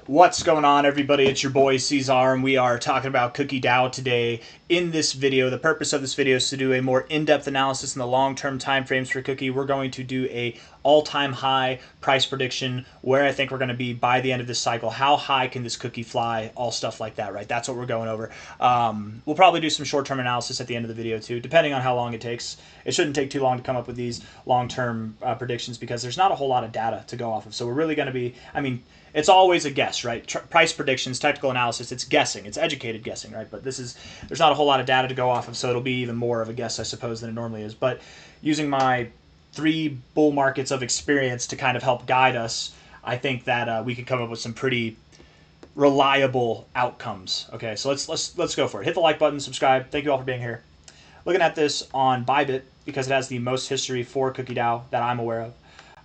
What's going on, everybody? It's your boy C-Zar, and we are talking about Cookie DAO today. In this video, the purpose of this video is to do a more in-depth analysis in the long-term time frames for Cookie. We're going to do a all-time high price prediction, where I think we're going to be by the end of this cycle. How high can this cookie fly? All stuff like that, right? That's what we're going over. We'll probably do some short-term analysis at the end of the video too, depending on how long it takes. It shouldn't take too long to come up with these long-term predictions because there's not a whole lot of data to go off of. So we're really going to be, it's always a guess, right? Price predictions, technical analysis, it's guessing. It's educated guessing, right? But there's not a whole lot of data to go off of, so it'll be even more of a guess, I suppose, than it normally is. But using my 3 bull markets of experience to kind of help guide us, I think that we could come up with some pretty reliable outcomes. Okay, so let's go for it. Hit the like button, subscribe. Thank you all for being here. Looking at this on Bybit because it has the most history for Cookie DAO that I'm aware of.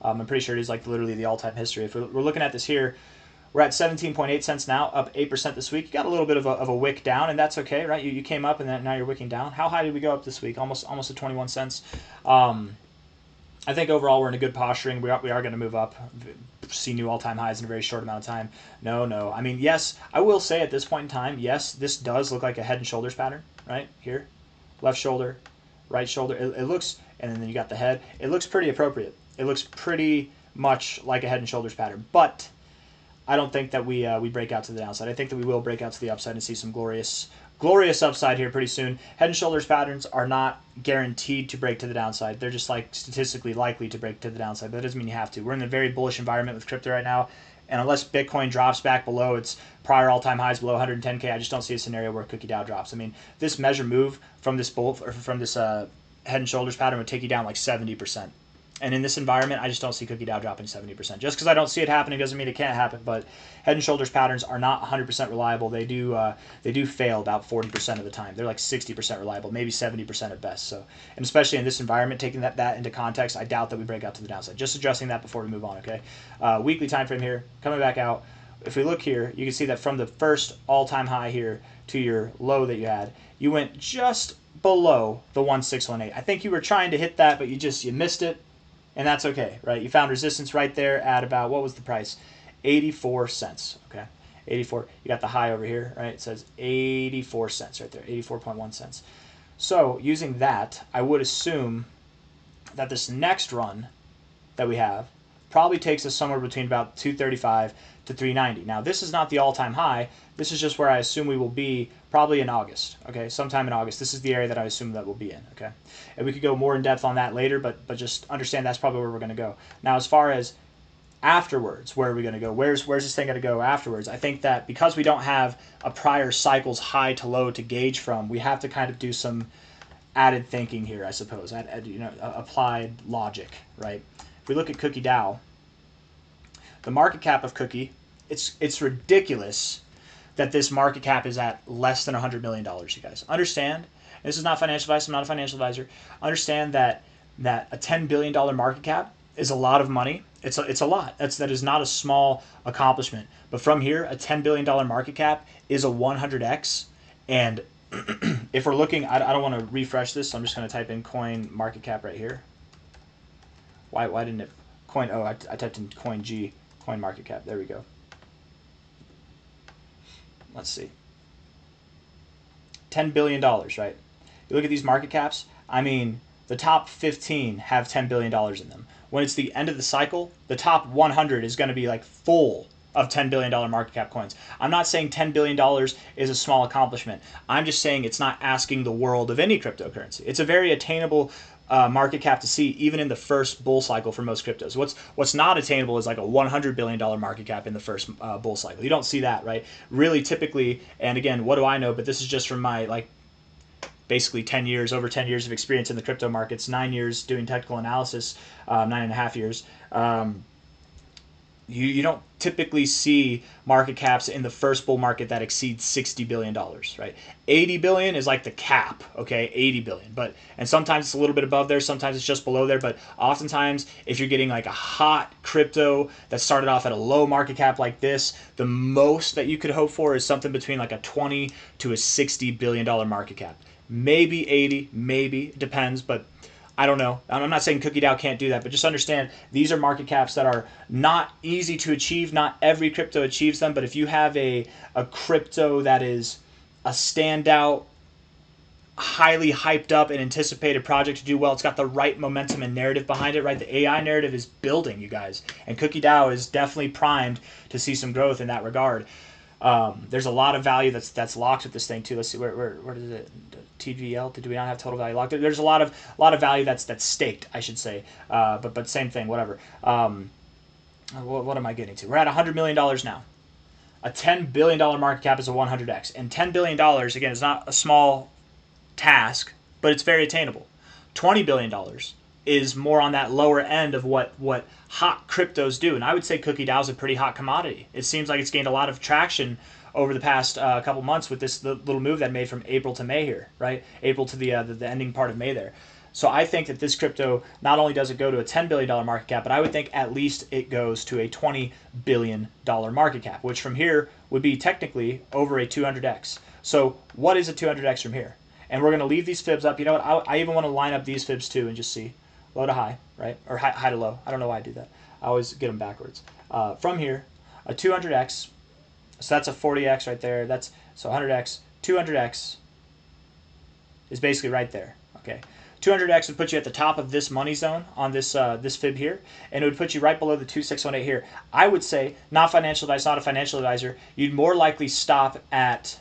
I'm pretty sure it is like literally the all-time history. If we're looking at this here, we're at 17.8 cents now, up 8% this week. You got a little bit of a wick down, and that's okay, right? You came up, and then now you're wicking down. How high did we go up this week? Almost to 21 cents. I think overall we're in a good posturing. We are going to move up, see new all-time highs in a very short amount of time. No. I mean, yes, I will say at this point in time, yes, this does look like a head and shoulders pattern, right? Here, left shoulder, right shoulder. It looks, and then you got the head. It looks pretty appropriate. It looks pretty much like a head and shoulders pattern, but I don't think that we break out to the downside. I think that we will break out to the upside and see some glorious upside here pretty soon. Head and shoulders patterns are not guaranteed to break to the downside. They're just like statistically likely to break to the downside. That doesn't mean you have to. We're in a very bullish environment with crypto right now, and unless Bitcoin drops back below its prior all-time highs below 110K, I just don't see a scenario where Cookie DAO drops. I mean, this measure move from this head and shoulders pattern would take you down like 70%. And in this environment, I just don't see Cookie DAO dropping 70%. Just because I don't see it happening doesn't mean it can't happen. But head and shoulders patterns are not 100% reliable. They do fail about 40% of the time. They're like 60% reliable, maybe 70% at best. So, and especially in this environment, taking that into context, I doubt that we break out to the downside. Just addressing that before we move on. Okay, weekly time frame here, coming back out. If we look here, you can see that from the first all-time high here to your low that you had, you went just below the 1618. I think you were trying to hit that, but you missed it. And that's okay, right? You found resistance right there at about, what was the price? 84 cents, okay? 84. You got the high over here, right? It says 84 cents right there, 84.1 cents. So using that, I would assume that this next run that we have probably takes us somewhere between about 235 to 390. Now, this is not the all-time high. This is just where I assume we will be probably in August, okay? Sometime in August. This is the area that I assume that we'll be in, okay? And we could go more in depth on that later, but just understand that's probably where we're going to go. Now, as far as afterwards, where are we going to go? Where's this thing going to go afterwards? I think that because we don't have a prior cycle's high to low to gauge from, we have to kind of do some added thinking here, I suppose, applied logic, right? If we look at Cookie DAO, the market cap of Cookie, it's ridiculous that this market cap is at less than $100 million, you guys. Understand, this is not financial advice, I'm not a financial advisor. Understand that a $10 billion market cap is a lot of money. It's a lot. That is not a small accomplishment. But from here, a $10 billion market cap is a 100x. And if we're looking, I don't want to refresh this, so I'm just going to type in coin market cap right here. Why didn't it? I typed in coin G, coin market cap. There we go. Let's see. $10 billion, right? You look at these market caps, I mean, the top 15 have $10 billion in them. When it's the end of the cycle, the top 100 is going to be like full of $10 billion market cap coins. I'm not saying $10 billion is a small accomplishment. I'm just saying it's not asking the world of any cryptocurrency. It's a very attainable market cap to see even in the first bull cycle for most cryptos. What's not attainable is like a $100 billion market cap in the first bull cycle. You don't see that, right? Really typically, and again, what do I know? But this is just from my basically over 10 years of experience in the crypto markets, 9 years doing technical analysis, 9.5 years. You don't typically see market caps in the first bull market that exceed $60 billion, right? 80 billion is like the cap, okay? 80 billion. And sometimes it's a little bit above there, sometimes it's just below there, but oftentimes if you're getting like a hot crypto that started off at a low market cap like this, the most that you could hope for is something between like a 20 to a $60 billion market cap. Maybe 80, maybe, depends, but I don't know. I'm not saying Cookie DAO can't do that, but just understand these are market caps that are not easy to achieve. Not every crypto achieves them, but if you have a crypto that is a standout, highly hyped up and anticipated project to do well, it's got the right momentum and narrative behind it, right? The AI narrative is building, you guys. And Cookie DAO is definitely primed to see some growth in that regard. There's a lot of value that's locked with this thing too. Let's see, where is it? TVL? Do we not have total value locked? There's a lot of value that's staked, I should say. But same thing, whatever. What am I getting to? We're at $100 million now. A $10 billion market cap is a 100x, and $10 billion again is not a small task, but it's very attainable. $20 billion is more on that lower end of what hot cryptos do. And I would say Cookie DAO is a pretty hot commodity. It seems like it's gained a lot of traction over the past couple months with this little move that made from April to May here, right? April to the ending part of May there. So I think that this crypto, not only does it go to a $10 billion market cap, but I would think at least it goes to a $20 billion market cap, which from here would be technically over a 200x. So what is a 200x from here? And we're going to leave these fibs up. You know what? I even want to line up these fibs too and just see low to high, right? Or high to low. I don't know why I do that. I always get them backwards. From here, a 200x, so that's a 40x right there. That's so 100x, 200x is basically right there. Okay, 200x would put you at the top of this money zone on this this fib here, and it would put you right below the 2618 here. I would say, not financial advice, not a financial advisor, you'd more likely stop at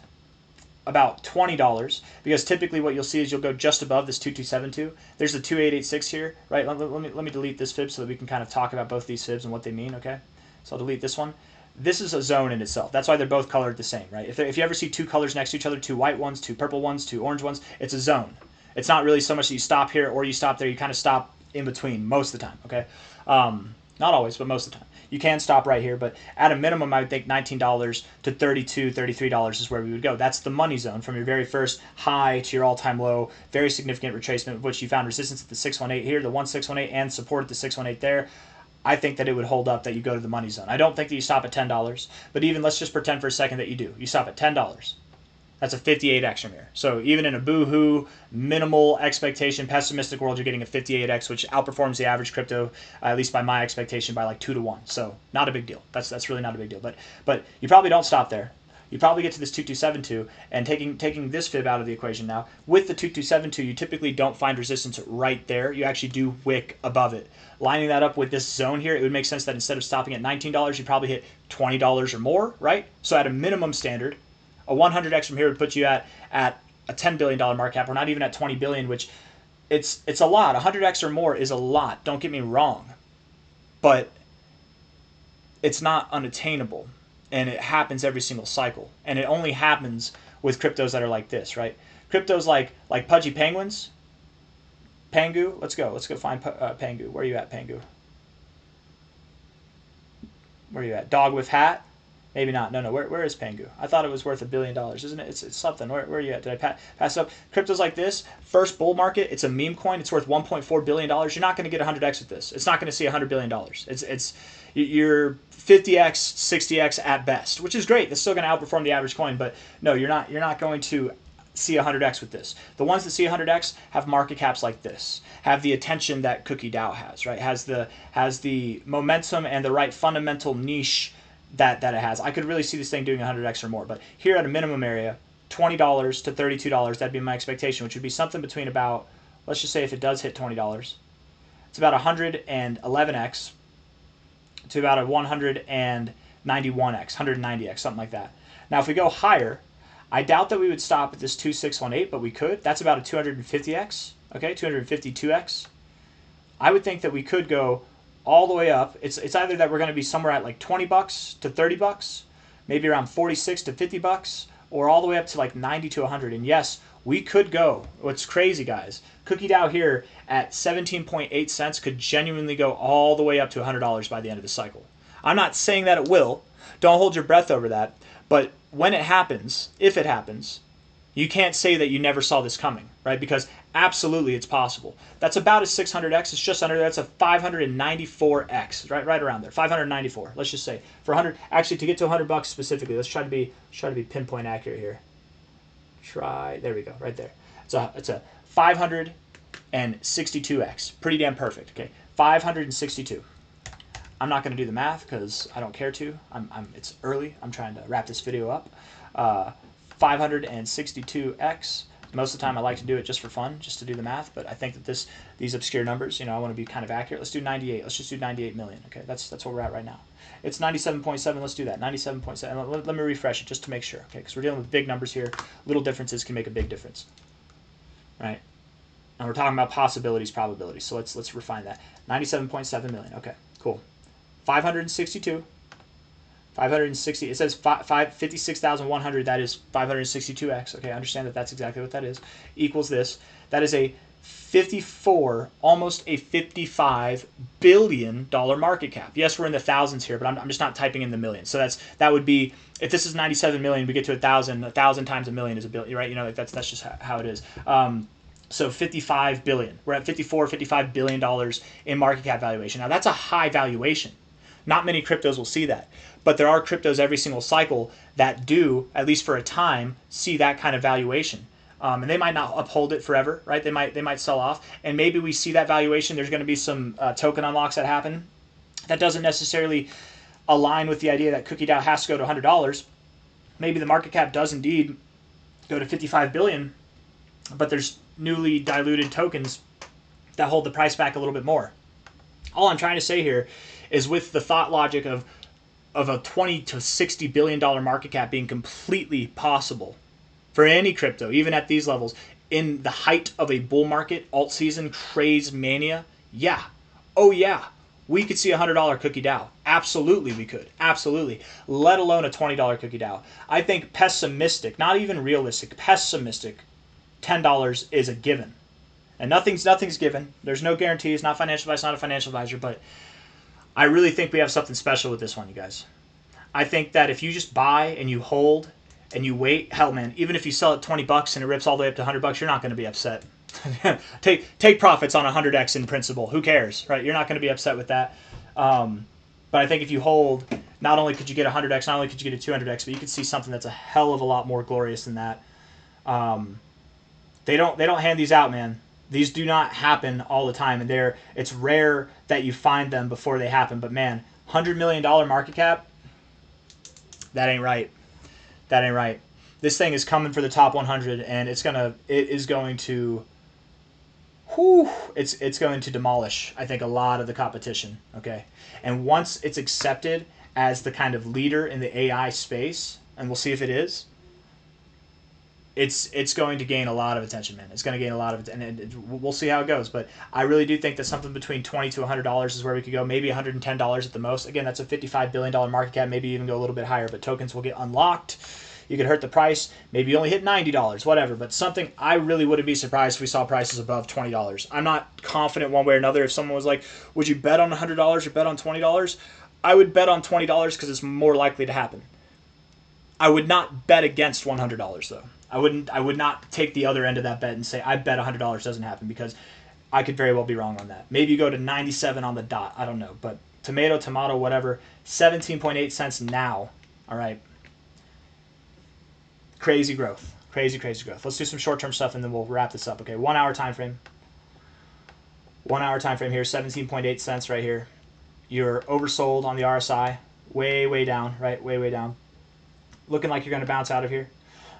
about $20, because typically what you'll see is you'll go just above this 2272. There's the 2886 here, right? Let me delete this fib so that we can kind of talk about both these fibs and what they mean, okay? So I'll delete this one. This is a zone in itself. That's why they're both colored the same, right? If you ever see two colors next to each other, two white ones, two purple ones, two orange ones, it's a zone. It's not really so much that you stop here or you stop there. You kind of stop in between most of the time, okay? Not always, but most of the time. You can stop right here, but at a minimum, I would think $19 to $32, $33 is where we would go. That's the money zone from your very first high to your all-time low. Very significant retracement, of which you found resistance at the 618 here, the 1618, and support at the 618 there. I think that it would hold up that you go to the money zone. I don't think that you stop at $10, but even let's just pretend for a second that you do. You stop at $10. That's a 58x from here. So even in a boo-hoo, minimal expectation, pessimistic world, you're getting a 58x, which outperforms the average crypto, at least by my expectation, by like 2 to 1. So not a big deal. That's really not a big deal. But you probably don't stop there. You probably get to this 2272, and taking this fib out of the equation now, with the 2272, you typically don't find resistance right there. You actually do wick above it. Lining that up with this zone here, it would make sense that instead of stopping at $19, you probably hit $20 or more, right? So at a minimum standard, a 100x from here would put you at a $10 billion market cap. We're not even at 20 billion, which it's a lot. 100x or more is a lot. Don't get me wrong, but it's not unattainable, and it happens every single cycle. And it only happens with cryptos that are like this, right? Cryptos like Pudgy Penguins, Pangu. Let's go find Pangu. Where are you at, Pangu? Where are you at? Dog with hat. Maybe not. No. Where is Pangu? I thought it was worth $1 billion, isn't it? It's something. Where are you at? Did I pass it up? Cryptos like this, first bull market, it's a meme coin. It's worth $1.4 billion. You're not going to get 100x with this. It's not going to see $100 billion. You're 50x, 60x at best, which is great. It's still going to outperform the average coin, but no, you're not going to see 100x with this. The ones that see 100x have market caps like this, have the attention that Cookie DAO has, right? Has the momentum and the right fundamental niche that it has. I could really see this thing doing 100x or more, but here at a minimum area, $20 to $32, that'd be my expectation, which would be something between about, let's just say if it does hit $20, it's about 111x to about a 191x, 190x, something like that. Now, if we go higher, I doubt that we would stop at this 2618, but we could. That's about a 250x, okay, 252x. I would think that we could go all the way up. It's either that we're going to be somewhere at like $20 to $30, maybe around $46 to $50, or all the way up to like 90 to 100. And yes, we could go. What's crazy, guys? Cookie DAO here at 17.8 cents could genuinely go all the way up to $100 by the end of the cycle. I'm not saying that it will. Don't hold your breath over that. But when it happens, if it happens, you can't say that you never saw this coming, right? Because absolutely it's possible. That's about a 600x. It's just under. That's a 594x, right around there. 594. Let's just say for 100. Actually, to get to $100 specifically, let's try to be pinpoint accurate here. There we go, right there. It's a 500 and 62x. Pretty damn perfect. Okay, 562. I'm not going to do the math because I don't care to. It's early. I'm trying to wrap this video up. 562x. Most of the time I like to do it just for fun, just to do the math, but I think that these obscure numbers, I want to be kind of accurate. Let's do 98. Let's just do 98 million. Okay, that's where we're at right now. It's 97.7. Let's do that. 97.7. Let me refresh it just to make sure, okay, because we're dealing with big numbers here. Little differences can make a big difference, right? And we're talking about possibilities, probabilities, so let's refine that. 97.7 million. Okay, cool. 562. 560, it says 56,100, that is 562x. Okay, I understand that that's exactly what that is. Equals this. That is a 54, almost a $55 billion market cap. Yes, we're in the thousands here, but I'm just not typing in the millions. So that would be, if this is 97 million, we get to 1,000. 1,000 times a million is a billion, right? Like that's just how it is. So 55 billion. We're at 55 billion dollars in market cap valuation. Now that's a high valuation. Not many cryptos will see that, but there are cryptos every single cycle that do, at least for a time, see that kind of valuation. And they might not uphold it forever, right? They might sell off, and maybe we see that valuation. There's going to be some token unlocks that happen. That doesn't necessarily align with the idea that Cookie DAO has to go to $100. Maybe the market cap does indeed go to 55 billion, but there's newly diluted tokens that hold the price back a little bit more. All I'm trying to say here is, with the thought logic of a 20 to 60 billion dollar market cap being completely possible for any crypto, even at these levels, in the height of a bull market, alt season, craze mania, yeah, oh yeah, we could see a $100 Cookie DAO. Absolutely we could. Absolutely. Let alone a $20 Cookie DAO. I think pessimistic, not even realistic, pessimistic, $10 is a given. And nothing's given. There's no guarantees, not financial advice, not a financial advisor, but I really think we have something special with this one, you guys. I think that if you just buy and you hold and you wait, hell man, even if you sell it $20 and it rips all the way up to $100, you're not going to be upset. take profits on 100x in principle. Who cares, right? You're not going to be upset with that. But I think if you hold, not only could you get 100x, not only could you get a 200x, but you could see something that's a hell of a lot more glorious than that. They don't hand these out, man. These do not happen all the time, and it's rare that you find them before they happen. But man, $100 million market cap, that ain't right. That ain't right. This thing is coming for the top 100, and it's going to demolish, I think, a lot of the competition. Okay, and once it's accepted as the kind of leader in the AI space, and we'll see if it is. It's going to gain a lot of attention, man. It's going to gain a lot of attention, and we'll see how it goes. But I really do think that something between $20 to $100 is where we could go. Maybe $110 at the most. Again, that's a $55 billion market cap. Maybe even go a little bit higher. But tokens will get unlocked. You could hurt the price. Maybe you only hit $90, whatever. But something, I really wouldn't be surprised if we saw prices above $20. I'm not confident one way or another. If someone was like, would you bet on $100 or bet on $20? I would bet on $20 because it's more likely to happen. I would not bet against $100 though. I would not take the other end of that bet and say I bet $100 doesn't happen, because I could very well be wrong on that. Maybe you go to 97 on the dot. I don't know, but tomato, whatever. 17.8 cents now. All right. Crazy growth. Crazy growth. Let's do some short-term stuff and then we'll wrap this up. Okay, 1 hour time frame. 1 hour time frame here. 17.8 cents right here. You're oversold on the RSI. Way down. Right. Way down. Looking like you're going to bounce out of here.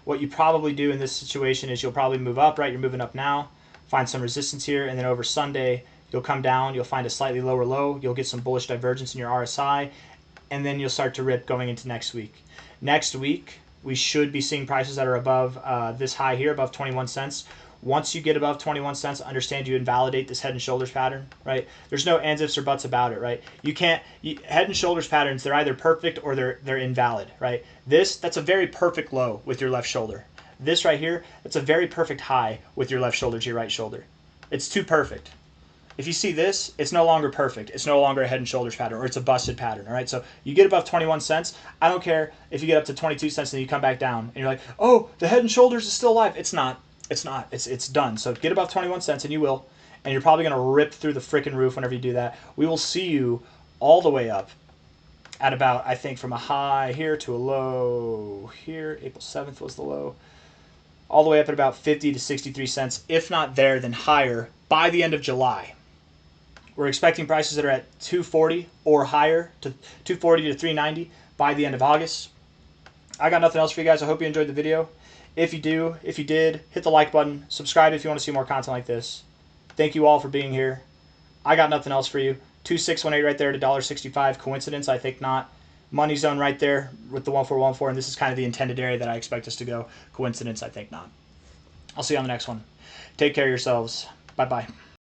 What you probably do in this situation is you'll probably move up, right? You're moving up now, find some resistance here, and then over Sunday, you'll come down, you'll find a slightly lower low, you'll get some bullish divergence in your RSI, and then you'll start to rip going into next week. Next week, we should be seeing prices that are above this high here, above 21 cents. Once you get above 21 cents, understand you invalidate this head and shoulders pattern, right? There's no ands, ifs, or buts about it, right? Head and shoulders patterns, they're either perfect or they're invalid, right? That's a very perfect low with your left shoulder. This right here, that's a very perfect high with your left shoulder to your right shoulder. It's too perfect. If you see this, it's no longer perfect. It's no longer a head and shoulders pattern, or it's a busted pattern, all right? So you get above 21 cents. I don't care if you get up to 22 cents and then you come back down and you're like, oh, the head and shoulders is still alive. It's not. It's done. So get above 21 cents and you will. And you're probably going to rip through the freaking roof whenever you do that. We will see you all the way up at about, I think, from a high here to a low here. April 7th was the low. all the way up at about 50 to 63 cents, if not there, then higher by the end of July. We're expecting prices that are at 240 or higher, to 240 to 390 by the end of August. I got nothing else for you guys. I hope you enjoyed the video. If you did, hit the like button. Subscribe if you want to see more content like this. Thank you all for being here. I got nothing else for you. 2618 right there to $1.65. Coincidence? I think not. Money zone right there with the 1414, and this is kind of the intended area that I expect us to go. Coincidence? I think not. I'll see you on the next one. Take care of yourselves. Bye-bye.